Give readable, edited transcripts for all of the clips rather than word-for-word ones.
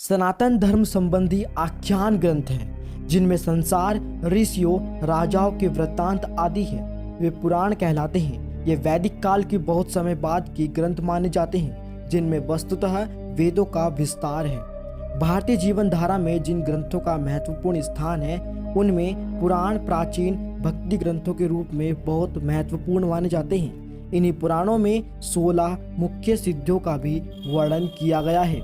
सनातन धर्म संबंधी आख्यान ग्रंथ हैं जिनमें संसार, ऋषियों, राजाओं के वृत्तांत आदि हैं। वे पुराण कहलाते हैं। ये वैदिक काल के बहुत समय बाद के ग्रंथ माने जाते हैं जिनमें वस्तुतः वेदों का विस्तार है। भारतीय जीवन धारा में जिन ग्रंथों का महत्वपूर्ण स्थान है उनमें पुराण प्राचीन भक्ति ग्रंथों के रूप में बहुत महत्वपूर्ण माने जाते हैं। इन्हीं पुराणों में 16 मुख्य सिद्धियों का भी वर्णन किया गया है।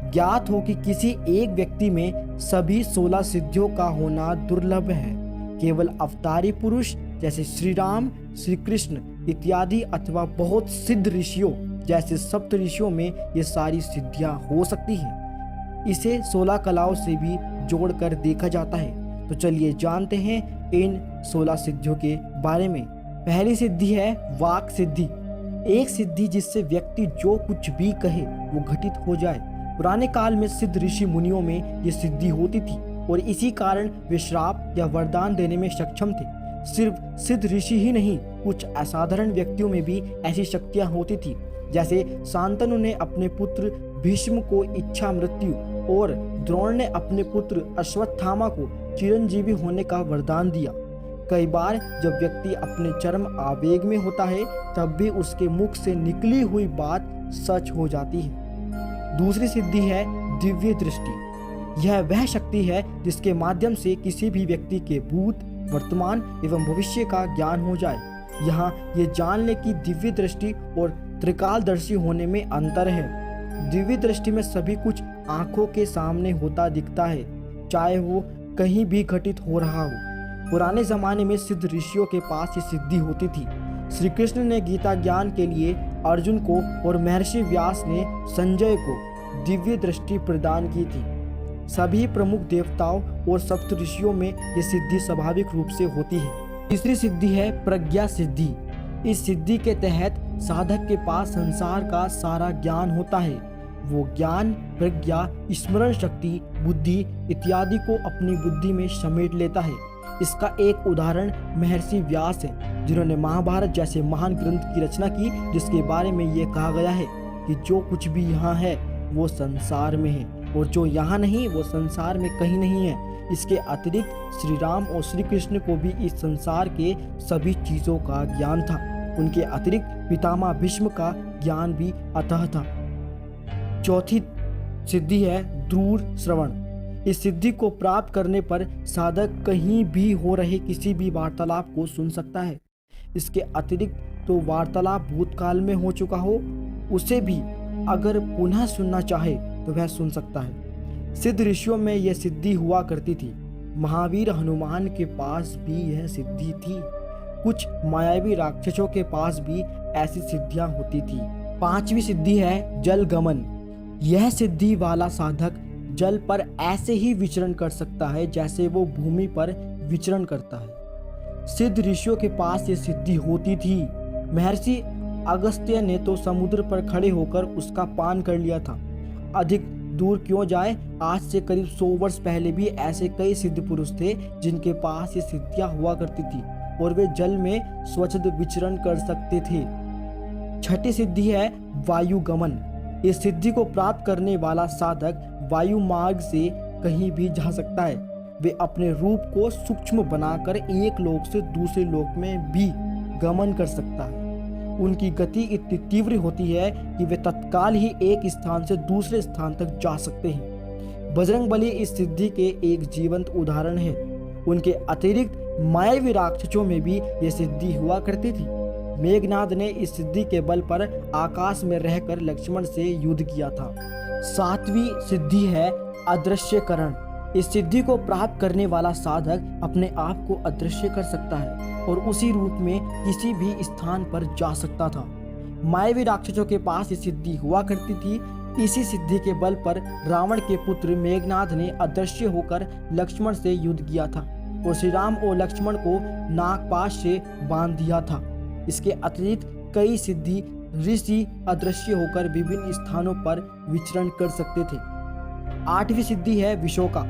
ज्ञात हो कि किसी एक व्यक्ति में सभी 16 सिद्धियों का होना दुर्लभ है। केवल अवतारी पुरुष जैसे श्री राम, श्री कृष्ण इत्यादि अथवा बहुत सिद्ध ऋषियों जैसे सप्त ऋषियों में ये सारी सिद्धियां हो सकती हैं। इसे 16 कलाओं से भी जोड़कर देखा जाता है। तो चलिए जानते हैं इन 16 सिद्धियों के बारे में। पहली सिद्धि है वाक सिद्धि। एक सिद्धि जिससे व्यक्ति जो कुछ भी कहे वो घटित हो जाए। पुराने काल में सिद्ध ऋषि मुनियों में ये सिद्धि होती थी और इसी कारण वे श्राप या वरदान देने में सक्षम थे। सिर्फ सिद्ध ऋषि ही नहीं, कुछ असाधारण व्यक्तियों में भी ऐसी शक्तियां होती थी। जैसे शांतनु ने अपने पुत्र भीष्म को इच्छा मृत्यु और द्रोण ने अपने पुत्र अश्वत्थामा को चिरंजीवी होने का वरदान दिया। कई बार जब व्यक्ति अपने चरम आवेग में होता है तब भी उसके मुख से निकली हुई बात सच हो जाती है। दूसरी सिद्धि है दिव्य दृष्टि। यह वह शक्ति है जिसके माध्यम से किसी भी व्यक्ति के भूत, वर्तमान एवं भविष्य का ज्ञान हो जाए। यहाँ ये जान ले कि दिव्य दृष्टि और त्रिकालदर्शी होने में अंतर है। दिव्य दृष्टि में सभी कुछ आंखों के सामने होता दिखता है, चाहे वो कहीं भी घटित हो रहा हो। पुराने जमाने में सिद्ध ऋषियों के पास ये सिद्धि होती थी। श्री कृष्ण ने गीता ज्ञान के लिए अर्जुन को और महर्षि व्यास ने संजय को दिव्य दृष्टि प्रदान की थी। सभी प्रमुख देवताओं और सप्त ऋषियों में ये सिद्धि स्वाभाविक रूप से होती है। तीसरी सिद्धि है प्रज्ञा सिद्धि। इस सिद्धि के तहत साधक के पास संसार का सारा ज्ञान होता है। वो ज्ञान, प्रज्ञा, स्मरण शक्ति, बुद्धि इत्यादि को अपनी बुद्धि में समेट लेता है। इसका एक उदाहरण महर्षि व्यास है, जिन्होंने महाभारत जैसे महान ग्रंथ की रचना की, जिसके बारे में ये कहा गया है कि जो कुछ भी यहाँ है वो संसार में है और जो यहाँ नहीं वो संसार में कहीं नहीं है। इसके अतिरिक्त श्री राम और श्री कृष्ण को भी इस संसार के सभी चीज़ों का ज्ञान था। उनके अतिरिक्त पितामह भीष्म का ज्ञान भी अतः था। चौथी सिद्धि है दूर श्रवण। इस सिद्धि को प्राप्त करने पर साधक कहीं भी हो रहे किसी भी वार्तालाप को सुन सकता है। इसके अतिरिक्त तो वार्तालाप भूतकाल में हो चुका हो उसे भी अगर पुनः सुनना चाहे तो वह सुन सकता है। सिद्ध ऋषियों में यह सिद्धि हुआ करती थी। महावीर हनुमान के पास भी यह सिद्धि थी। कुछ मायावी राक्षसों के पास भी ऐसी सिद्धियां होती थी। पांचवी सिद्धि है जल गमन। यह सिद्धि वाला साधक जल पर ऐसे ही विचरण कर सकता है जैसे वो भूमि पर विचरण करता है। सिद्ध ऋषियों के पास ये सिद्धि होती थी। महर्षि अगस्त्य ने तो समुद्र पर खड़े होकर उसका पान कर लिया था। अधिक दूर क्यों जाए, आज से करीब 100 वर्ष पहले भी ऐसे कई सिद्ध पुरुष थे जिनके पास ये सिद्धियां हुआ करती थी और वे जल में स्वच्छंद विचरण कर सकते थे। छठी सिद्धि है वायु गमन। इस सिद्धि को प्राप्त करने वाला साधक वायु मार्ग से कहीं भी जा सकता है। वे अपने रूप को सूक्ष्म बनाकर एक लोक से दूसरे लोक में भी गमन कर सकता है। उनकी गति इतनी तीव्र होती है कि वे तत्काल ही एक स्थान से दूसरे स्थान तक जा सकते हैं। बजरंगबली इस सिद्धि के एक जीवंत उदाहरण है। उनके अतिरिक्त मायावी राक्षसों में भी यह सिद्धि हुआ करती थी। मेघनाद ने इस सिद्धि के बल पर आकाश में रहकर लक्ष्मण से युद्ध किया था। सातवीं सिद्धि है अदृश्यकरण। इस सिद्धि को प्राप्त करने वाला साधक अपने आप को अदृश्य कर सकता है और उसी रूप में किसी भी स्थान पर जा सकता था। मायावी राक्षसों के पास ये सिद्धि हुआ करती थी। इसी सिद्धि के बल पर रावण के पुत्र मेघनाद ने अदृश्य होकर लक्ष्मण से युद्ध किया था और श्री राम और लक्ष्मण को नागपाश से बांध दिया था। इसके अतिरिक्त कई सिद्धि ऋषि अदृश्य होकर विभिन्न स्थानों पर विचरण कर सकते थे। आठवीं सिद्धि है विशोका।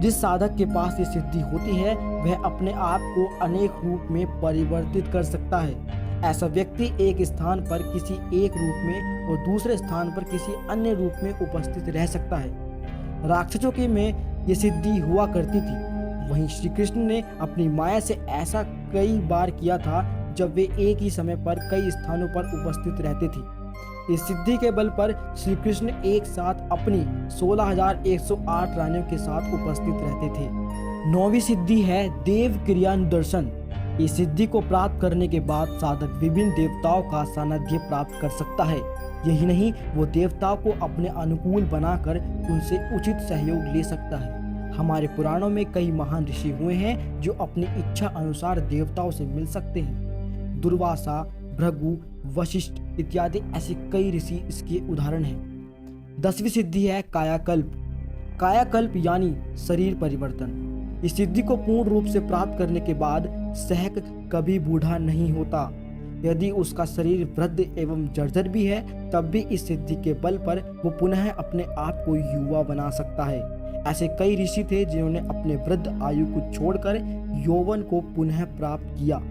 जिस साधक के पास ये सिद्धि होती है वह अपने आप को अनेक रूप में परिवर्तित कर सकता है। ऐसा व्यक्ति एक स्थान पर किसी एक रूप में और दूसरे स्थान पर किसी अन्य रूप में उपस्थित रह सकता है। राक्षसों के में ये सिद्धि हुआ करती थी। वहीं श्री कृष्ण ने अपनी माया से ऐसा कई बार किया था जब वे एक ही समय पर कई स्थानों पर उपस्थित रहते थे। इस सिद्धि के बल पर श्री कृष्ण एक साथ अपनी 16,108 रानियों के साथ उपस्थित रहते थे। 9वीं सिद्धि है देव क्रियानुदर्शन। इस सिद्धि को प्राप्त करने के बाद साधक विभिन्न देवताओं का सानिध्य प्राप्त कर सकता है। यही नहीं, वो देवताओं को अपने अनुकूल बनाकर उनसे उचित सहयोग ले सकता है। हमारे पुराणों में कई महान ऋषि हुए हैं जो अपनी इच्छा अनुसार देवताओं से मिल सकते हैं। दुर्वासा, भृगु, वशिष्ठ इत्यादि ऐसे कई ऋषि इसके उदाहरण हैं। 10वीं सिद्धि है कायाकल्प। कायाकल्प यानी शरीर परिवर्तन। इस सिद्धि को पूर्ण रूप से प्राप्त करने के बाद सहक कभी बूढ़ा नहीं होता। यदि उसका शरीर वृद्ध एवं जर्जर भी है तब भी इस सिद्धि के बल पर वो पुनः अपने आप को युवा बना सकता है। ऐसे कई ऋषि थे जिन्होंने अपने वृद्ध आयु को छोड़कर यौवन को पुनः प्राप्त किया।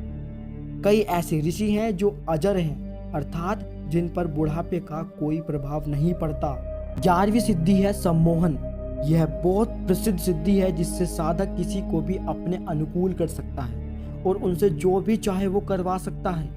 कई ऐसे ऋषि हैं जो अजर हैं, अर्थात जिन पर बुढ़ापे का कोई प्रभाव नहीं पड़ता। 11वीं सिद्धि है सम्मोहन। यह बहुत प्रसिद्ध सिद्धि है जिससे साधक किसी को भी अपने अनुकूल कर सकता है और उनसे जो भी चाहे वो करवा सकता है।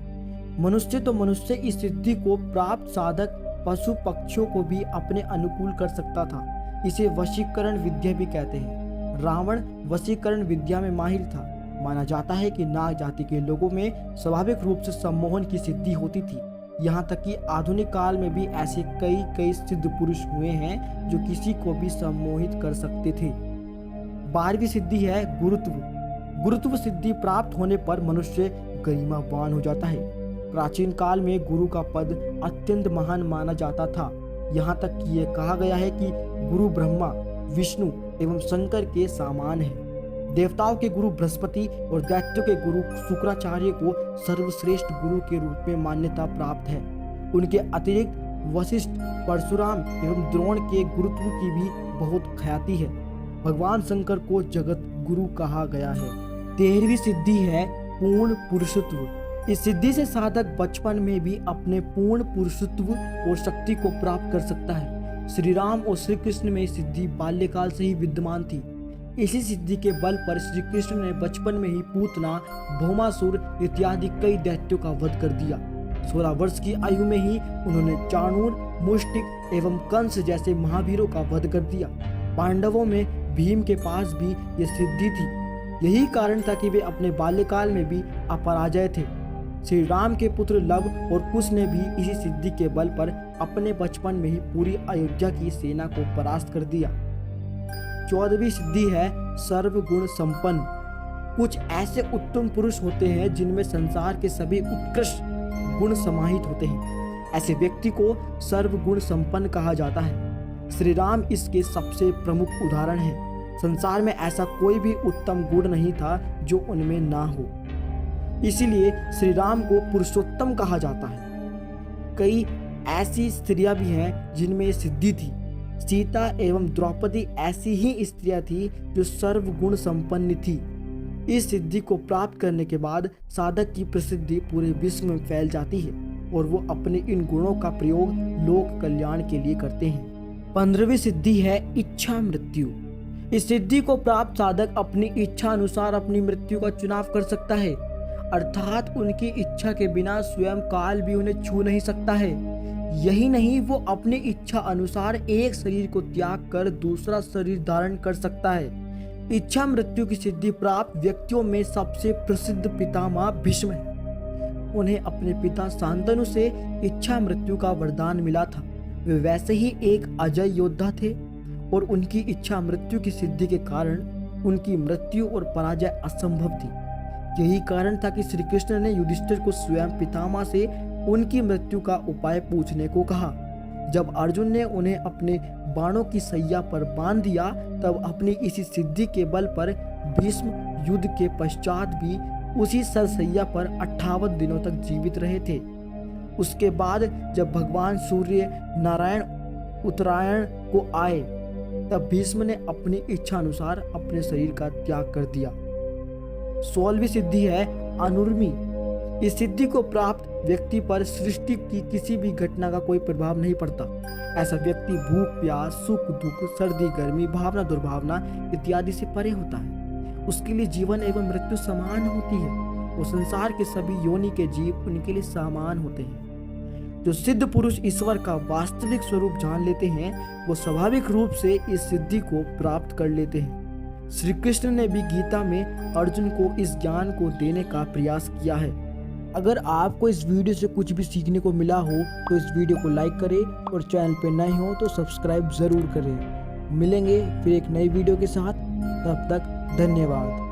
मनुष्य तो मनुष्य इस सिद्धि को प्राप्त साधक पशु पक्षियों को भी अपने अनुकूल कर सकता था। इसे वशीकरण विद्या भी कहते हैं। रावण वशीकरण विद्या में माहिर था। माना जाता है कि नाग जाति के लोगों में स्वाभाविक रूप से सम्मोहन की सिद्धि होती थी। यहाँ तक कि आधुनिक काल में भी ऐसे कई सिद्ध पुरुष हुए हैं जो किसी को भी सम्मोहित कर सकते थे। 12वीं सिद्धि है गुरुत्व। गुरुत्व सिद्धि प्राप्त होने पर मनुष्य गरिमावान हो जाता है। प्राचीन काल में गुरु का पद अत्यंत महान माना जाता था। यहाँ तक कि यह कहा गया है कि गुरु ब्रह्मा, विष्णु एवं शंकर के समान है। देवताओं के गुरु बृहस्पति और दैत्यों के गुरु शुक्राचार्य को सर्वश्रेष्ठ गुरु के रूप में मान्यता प्राप्त है। उनके अतिरिक्त वशिष्ठ, परशुराम एवं द्रोण के गुरुत्व की भी बहुत ख्याति है। भगवान शंकर को जगत गुरु कहा गया है। 13वीं सिद्धि है पूर्ण पुरुषत्व। इस सिद्धि से साधक बचपन में भी अपने पूर्ण पुरुषत्व और शक्ति को प्राप्त कर सकता है। श्री राम और श्री कृष्ण में सिद्धि बाल्यकाल से ही विद्यमान थी। इसी सिद्धि के बल पर श्री कृष्ण ने बचपन में ही पूतना, भौमासुर इत्यादि कई दैत्यों का वध कर दिया। 16 वर्ष की आयु में ही उन्होंने चाणूर, मुष्टिक एवं कंस जैसे महावीरों का वध कर दिया। पांडवों में भीम के पास भी ये सिद्धि थी। यही कारण था कि वे अपने बाल्यकाल में भी अपराजय थे। श्री राम के पुत्र लव और कुश ने भी इसी सिद्धि के बल पर अपने बचपन में ही पूरी अयोध्या की सेना को परास्त कर दिया। 14वीं सिद्धि है सर्वगुण संपन्न। कुछ ऐसे उत्तम पुरुष होते हैं जिनमें संसार के सभी उत्कृष्ट गुण समाहित होते हैं। ऐसे व्यक्ति को सर्वगुण संपन्न कहा जाता है। श्री राम इसके सबसे प्रमुख उदाहरण हैं। संसार में ऐसा कोई भी उत्तम गुण नहीं था जो उनमें ना हो, इसीलिए श्री राम को पुरुषोत्तम कहा जाता है। कई ऐसी स्त्रियां भी हैं जिनमें ये सिद्धि थी। सीता एवं द्रौपदी ऐसी ही स्त्रियां थी जो सर्वगुण संपन्न थी। इस सिद्धि को प्राप्त करने के बाद साधक की प्रसिद्धि पूरे विश्व में फैल जाती है और वो अपने इन गुणों का प्रयोग लोक कल्याण के लिए करते हैं। 15वीं सिद्धि है इच्छा मृत्यु। इस सिद्धि को प्राप्त साधक अपनी इच्छा अनुसार अपनी मृत्यु का चुनाव कर सकता है, अर्थात उनकी इच्छा के बिना स्वयं काल भी उन्हें छू नहीं सकता है। यही नहीं, वो अपनी इच्छा अनुसार एक शरीर को त्याग कर दूसरा शरीर धारण कर सकता है। इच्छा मृत्यु की सिद्धि प्राप्त व्यक्तियों में सबसे प्रसिद्ध पितामह भीष्म है। उन्हें अपने पिता शांतनु से इच्छा मृत्यु का वरदान मिला था। वे वैसे ही एक अजय योद्धा थे और उनकी इच्छा मृत्यु की सिद्धि के कारण उनकी मृत्यु और पराजय असंभव थी। यही कारण था कि श्री कृष्ण ने युधिष्ठिर को स्वयं पितामह से उनकी मृत्यु का उपाय पूछने को कहा। जब अर्जुन ने उन्हें अपने बाणों की सैया पर बांध दिया तब अपनी इसी सिद्धि के बल पर भीष्म युद्ध के पश्चात भी उसी सरसैया पर 58 दिनों तक जीवित रहे थे। उसके बाद जब भगवान सूर्य नारायण उत्तरायण को आए तब भीष्म ने अपनी इच्छा अनुसार अपने शरीर का त्याग कर दिया। 16वीं सिद्धि है अनुर्मी। इस सिद्धि को प्राप्त व्यक्ति पर सृष्टि की किसी भी घटना का कोई प्रभाव नहीं पड़ता। ऐसा व्यक्ति भूख प्यास, सुख दुख, सर्दी गर्मी, भावना दुर्भावना इत्यादि से परे होता है। उसके लिए जीवन एवं मृत्यु समान होती है। वो संसार के सभी योनि के जीव उनके लिए समान होते हैं। जो सिद्ध पुरुष ईश्वर का वास्तविक स्वरूप जान लेते हैं वो स्वाभाविक रूप से इस सिद्धि को प्राप्त कर लेते हैं। श्री कृष्ण ने भी गीता में अर्जुन को इस ज्ञान को देने का प्रयास किया है। अगर आपको इस वीडियो से कुछ भी सीखने को मिला हो तो इस वीडियो को लाइक करें और चैनल पर नए हो तो सब्सक्राइब ज़रूर करें। मिलेंगे फिर एक नई वीडियो के साथ, तब तक धन्यवाद।